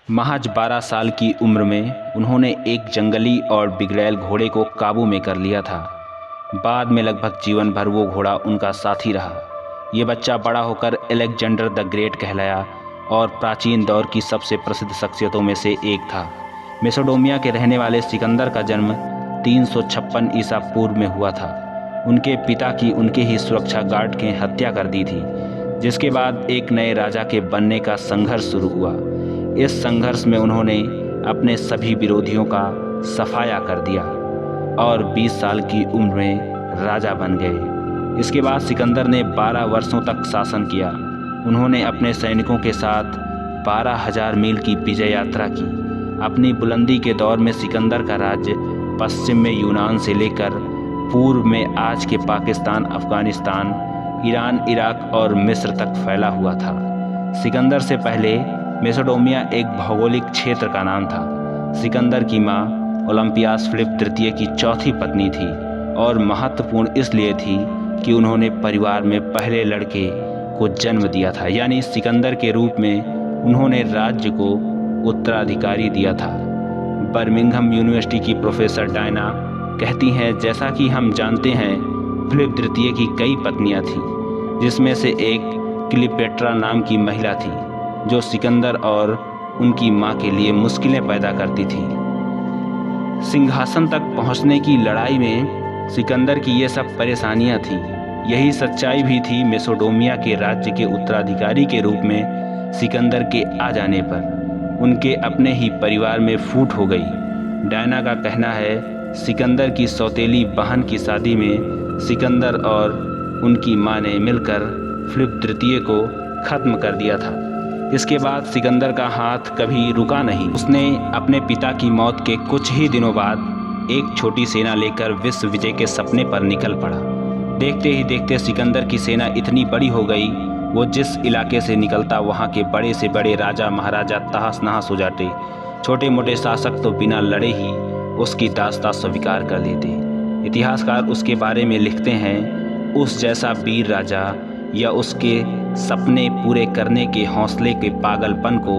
महज 12 साल की उम्र में उन्होंने एक जंगली और बिगड़ैल घोड़े को काबू में कर लिया था। बाद में लगभग जीवन भर वो घोड़ा उनका साथी रहा। ये बच्चा बड़ा होकर अलेक्जेंडर द ग्रेट कहलाया और प्राचीन दौर की सबसे प्रसिद्ध शख्सियतों में से एक था। मेसोडोमिया के रहने वाले सिकंदर का जन्म 356 ईसा पूर्व में हुआ था। उनके पिता की उनके ही सुरक्षा गार्ड की हत्या कर दी थी, जिसके बाद एक नए राजा के बनने का संघर्ष शुरू हुआ। इस संघर्ष में उन्होंने अपने सभी विरोधियों का सफाया कर दिया और 20 साल की उम्र में राजा बन गए। इसके बाद सिकंदर ने 12 वर्षों तक शासन किया। उन्होंने अपने सैनिकों के साथ 12,000 मील की विजय यात्रा की। अपनी बुलंदी के दौर में सिकंदर का राज्य पश्चिम में यूनान से लेकर पूर्व में आज के पाकिस्तान, अफगानिस्तान, ईरान, इराक और मिस्र तक फैला हुआ था। सिकंदर से पहले मेसोडोमिया एक भौगोलिक क्षेत्र का नाम था। सिकंदर की मां ओलंपियास फिलिप द्वितीय की चौथी पत्नी थी और महत्वपूर्ण इसलिए थी कि उन्होंने परिवार में पहले लड़के को जन्म दिया था, यानी सिकंदर के रूप में उन्होंने राज्य को उत्तराधिकारी दिया था। बर्मिंघम यूनिवर्सिटी की प्रोफेसर डायना कहती हैं, जैसा कि हम जानते हैं फिलिप द्वितीय की कई पत्नियां थीं, जिसमें से एक क्लियोपेट्रा नाम की महिला थी जो सिकंदर और उनकी मां के लिए मुश्किलें पैदा करती थी। सिंहासन तक पहुंचने की लड़ाई में सिकंदर की ये सब परेशानियां थीं। यही सच्चाई भी थी मेसोडोमिया के राज्य के उत्तराधिकारी के रूप में सिकंदर के आ जाने पर उनके अपने ही परिवार में फूट हो गई। डायना का कहना है, सिकंदर की सौतेली बहन की शादी में सिकंदर और उनकी मां ने मिलकर फिलिप द्वितीय को खत्म कर दिया था। इसके बाद सिकंदर का हाथ कभी रुका नहीं। उसने अपने पिता की मौत के कुछ ही दिनों बाद एक छोटी सेना लेकर विश्व विजय के सपने पर निकल पड़ा। देखते ही देखते सिकंदर की सेना इतनी बड़ी हो गई, वो जिस इलाके से निकलता वहाँ के बड़े से बड़े राजा महाराजा तहस नहस हो जाते। छोटे मोटे शासक तो बिना लड़े ही उसकी दास्तां स्वीकार कर लेते। इतिहासकार उसके बारे में लिखते हैं, उस जैसा वीर राजा या उसके सपने पूरे करने के हौसले के पागलपन को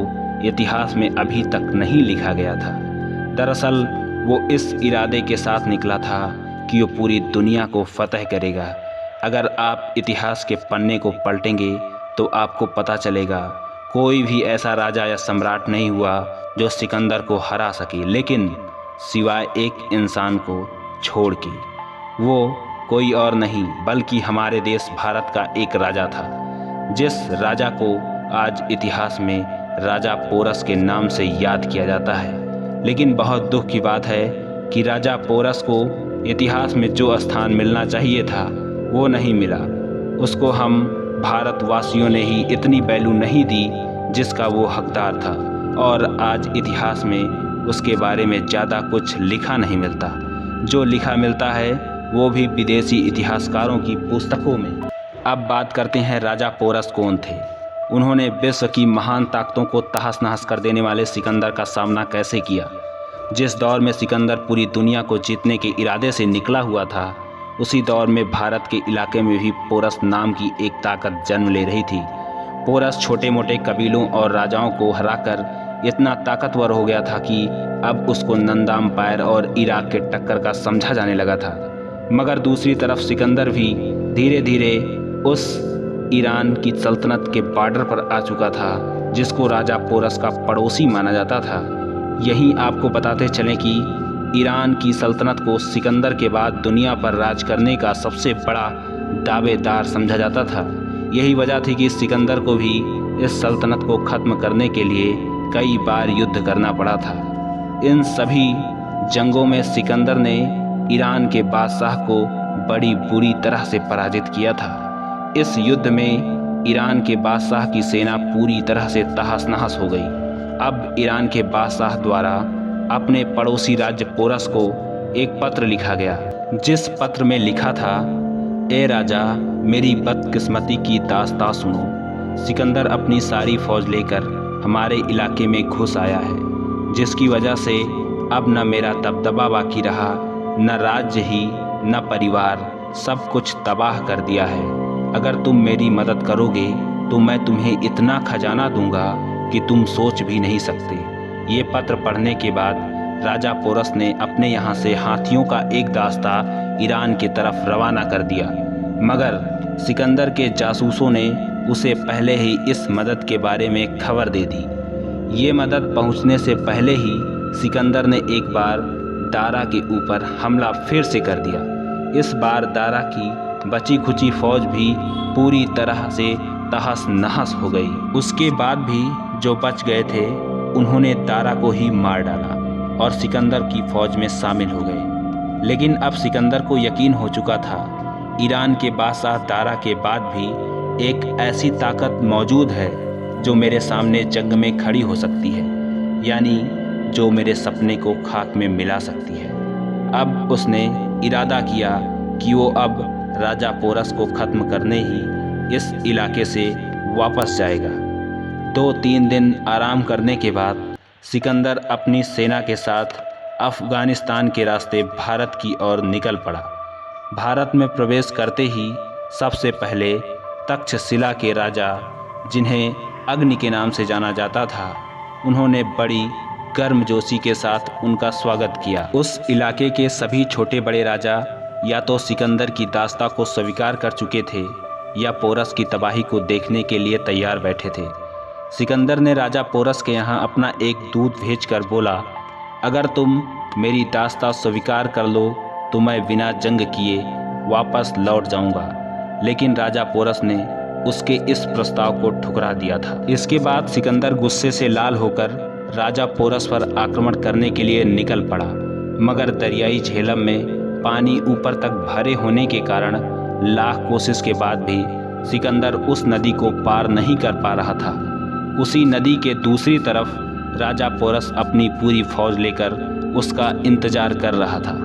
इतिहास में अभी तक नहीं लिखा गया था। दरअसल वो इस इरादे के साथ निकला था कि वो पूरी दुनिया को फतह करेगा। अगर आप इतिहास के पन्ने को पलटेंगे तो आपको पता चलेगा कोई भी ऐसा राजा या सम्राट नहीं हुआ जो सिकंदर को हरा सके, लेकिन सिवाय एक इंसान को छोड़ के। वो कोई और नहीं बल्कि हमारे देश भारत का एक राजा था, जिस राजा को आज इतिहास में राजा पोरस के नाम से याद किया जाता है। लेकिन बहुत दुख की बात है कि राजा पोरस को इतिहास में जो स्थान मिलना चाहिए था वो नहीं मिला। उसको हम भारतवासियों ने ही इतनी वैल्यू नहीं दी जिसका वो हकदार था, और आज इतिहास में उसके बारे में ज़्यादा कुछ लिखा नहीं मिलता। जो लिखा मिलता है वो भी विदेशी इतिहासकारों की पुस्तकों में। अब बात करते हैं राजा पोरस कौन थे। उन्होंने विश्व की महान ताकतों को तहस नहस कर देने वाले सिकंदर का सामना कैसे किया। जिस दौर में सिकंदर पूरी दुनिया को जीतने के इरादे से निकला हुआ था, उसी दौर में भारत के इलाके में भी पोरस नाम की एक ताकत जन्म ले रही थी। पोरस छोटे मोटे कबीलों और राजाओं को हराकर इतना ताकतवर हो गया था कि अब उसको नंदा अम्पायर और इराक के टक्कर का समझा जाने लगा था। मगर दूसरी तरफ सिकंदर भी धीरे धीरे उस ईरान की सल्तनत के बॉर्डर पर आ चुका था, जिसको राजा पोरस का पड़ोसी माना जाता था। यहीं आपको बताते चलें कि ईरान की सल्तनत को सिकंदर के बाद दुनिया पर राज करने का सबसे बड़ा दावेदार समझा जाता था। यही वजह थी कि सिकंदर को भी इस सल्तनत को ख़त्म करने के लिए कई बार युद्ध करना पड़ा था। इन सभी जंगों में सिकंदर ने ईरान के बादशाह को बड़ी बुरी तरह से पराजित किया था। इस युद्ध में ईरान के बादशाह की सेना पूरी तरह से तहस नहस हो गई। अब ईरान के बादशाह द्वारा अपने पड़ोसी राज्य पोरस को एक पत्र लिखा गया, जिस पत्र में लिखा था, ए राजा, मेरी बदकिस्मती की दास्तां सुनो। सिकंदर अपनी सारी फौज लेकर हमारे इलाके में घुस आया है, जिसकी वजह से अब न मेरा दबदबा बाकी रहा, न राज्य ही न परिवार, सब कुछ तबाह कर दिया है। अगर तुम मेरी मदद करोगे तो मैं तुम्हें इतना खजाना दूंगा कि तुम सोच भी नहीं सकते। ये पत्र पढ़ने के बाद राजा पोरस ने अपने यहाँ से हाथियों का एक दास्ता ईरान की तरफ रवाना कर दिया, मगर सिकंदर के जासूसों ने उसे पहले ही इस मदद के बारे में खबर दे दी। ये मदद पहुंचने से पहले ही सिकंदर ने एक बार दारा के ऊपर हमला फिर से कर दिया। इस बार दारा की बची खुची फौज भी पूरी तरह से तहस नहस हो गई। उसके बाद भी जो बच गए थे उन्होंने दारा को ही मार डाला और सिकंदर की फौज में शामिल हो गए। लेकिन अब सिकंदर को यकीन हो चुका था, ईरान के बादशाह दारा के बाद भी एक ऐसी ताकत मौजूद है जो मेरे सामने जंग में खड़ी हो सकती है, यानी जो मेरे सपने को खाक में मिला सकती है। अब उसने इरादा किया कि वो अब राजा पोरस को ख़त्म करने ही इस इलाके से वापस जाएगा। 2-3 दिन आराम करने के बाद सिकंदर अपनी सेना के साथ अफ़गानिस्तान के रास्ते भारत की ओर निकल पड़ा। भारत में प्रवेश करते ही सबसे पहले तक्षशिला के राजा, जिन्हें अग्नि के नाम से जाना जाता था, उन्होंने बड़ी गर्मजोशी के साथ उनका स्वागत किया। उस इलाके के सभी छोटे बड़े राजा या तो सिकंदर की दास्ता को स्वीकार कर चुके थे या पोरस की तबाही को देखने के लिए तैयार बैठे थे। सिकंदर ने राजा पोरस के यहाँ अपना एक दूत भेजकर बोला, अगर तुम मेरी दास्ता स्वीकार कर लो तो मैं बिना जंग किए वापस लौट जाऊंगा। लेकिन राजा पोरस ने उसके इस प्रस्ताव को ठुकरा दिया था। इसके बाद सिकंदर गुस्से से लाल होकर राजा पोरस पर आक्रमण करने के लिए निकल पड़ा, मगर दरियाई झेलम में पानी ऊपर तक भरे होने के कारण लाख कोशिश के बाद भी सिकंदर उस नदी को पार नहीं कर पा रहा था। उसी नदी के दूसरी तरफ राजा पोरस अपनी पूरी फौज लेकर उसका इंतजार कर रहा था।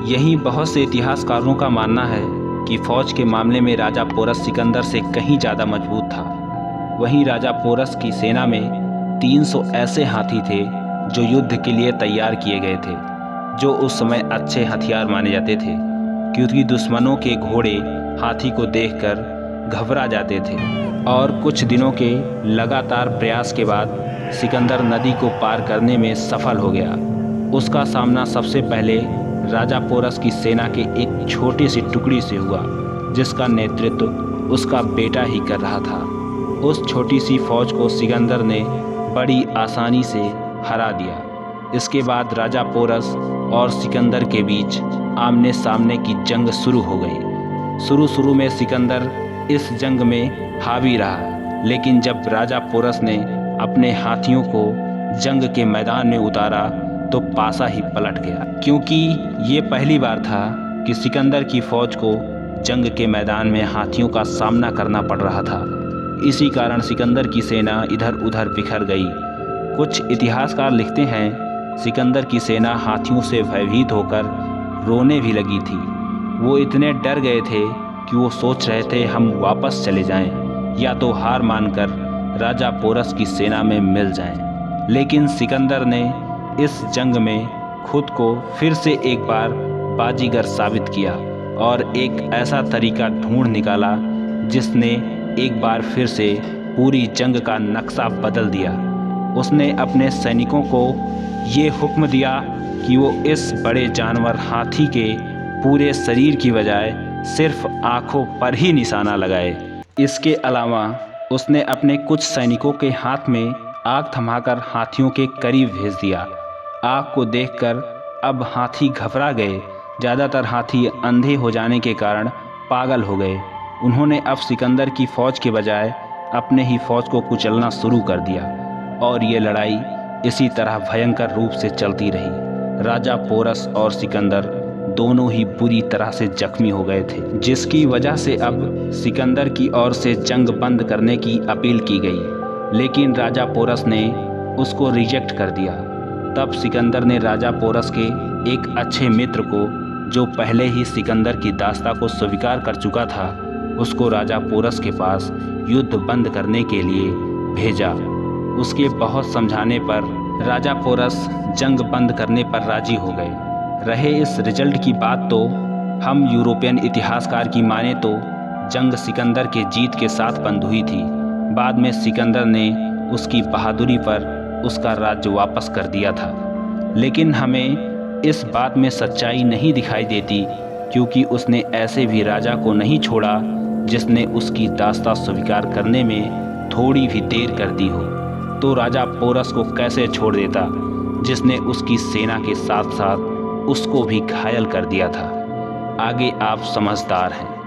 यही बहुत से इतिहासकारों का मानना है कि फौज के मामले में राजा पोरस सिकंदर से कहीं ज़्यादा मजबूत था। वहीं राजा पोरस की सेना में 300 ऐसे हाथी थे जो युद्ध के लिए तैयार किए गए थे, जो उस समय अच्छे हथियार माने जाते थे, क्योंकि दुश्मनों के घोड़े हाथी को देखकर घबरा जाते थे। और कुछ दिनों के लगातार प्रयास के बाद सिकंदर नदी को पार करने में सफल हो गया। उसका सामना सबसे पहले राजा पोरस की सेना के एक छोटी सी टुकड़ी से हुआ, जिसका नेतृत्व उसका बेटा ही कर रहा था। उस छोटी सी फौज को सिकंदर ने बड़ी आसानी से हरा दिया। इसके बाद राजा पोरस और सिकंदर के बीच आमने सामने की जंग शुरू हो गई। शुरू में सिकंदर इस जंग में हावी रहा, लेकिन जब राजा पोरस ने अपने हाथियों को जंग के मैदान में उतारा तो पासा ही पलट गया, क्योंकि ये पहली बार था कि सिकंदर की फौज को जंग के मैदान में हाथियों का सामना करना पड़ रहा था। इसी कारण सिकंदर की सेना इधर उधर बिखर गई। कुछ इतिहासकार लिखते हैं, सिकंदर की सेना हाथियों से भयभीत होकर रोने भी लगी थी। वो इतने डर गए थे कि वो सोच रहे थे हम वापस चले जाएं या तो हार मानकर राजा पोरस की सेना में मिल जाएं। लेकिन सिकंदर ने इस जंग में खुद को फिर से एक बार बाजीगर साबित किया और एक ऐसा तरीका ढूंढ निकाला जिसने एक बार फिर से पूरी जंग का नक्शा बदल दिया। उसने अपने सैनिकों को ये हुक्म दिया कि वो इस बड़े जानवर हाथी के पूरे शरीर की बजाय सिर्फ आँखों पर ही निशाना लगाए। इसके अलावा उसने अपने कुछ सैनिकों के हाथ में आग थमाकर हाथियों के करीब भेज दिया। आग को देखकर अब हाथी घबरा गए। ज़्यादातर हाथी अंधे हो जाने के कारण पागल हो गए। उन्होंने अब सिकंदर की फौज के बजाय अपने ही फौज को कुचलना शुरू कर दिया और ये लड़ाई इसी तरह भयंकर रूप से चलती रही। राजा पोरस और सिकंदर दोनों ही बुरी तरह से जख्मी हो गए थे, जिसकी वजह से अब सिकंदर की ओर से जंग बंद करने की अपील की गई, लेकिन राजा पोरस ने उसको रिजेक्ट कर दिया। तब सिकंदर ने राजा पोरस के एक अच्छे मित्र को, जो पहले ही सिकंदर की दास्ता को स्वीकार कर चुका था, उसको राजा पोरस के पास युद्ध बंद करने के लिए भेजा। उसके बहुत समझाने पर राजा पोरस जंग बंद करने पर राजी हो गए। रहे इस रिजल्ट की बात तो हम यूरोपियन इतिहासकार की माने तो जंग सिकंदर के जीत के साथ बंद हुई थी। बाद में सिकंदर ने उसकी बहादुरी पर उसका राज्य वापस कर दिया था। लेकिन हमें इस बात में सच्चाई नहीं दिखाई देती, क्योंकि उसने ऐसे भी राजा को नहीं छोड़ा जिसने उसकी दास्तां स्वीकार करने में थोड़ी भी देर कर दी हो। तो राजा पोरस को कैसे छोड़ देता, जिसने उसकी सेना के साथ साथ उसको भी घायल कर दिया था। आगे आप समझदार हैं।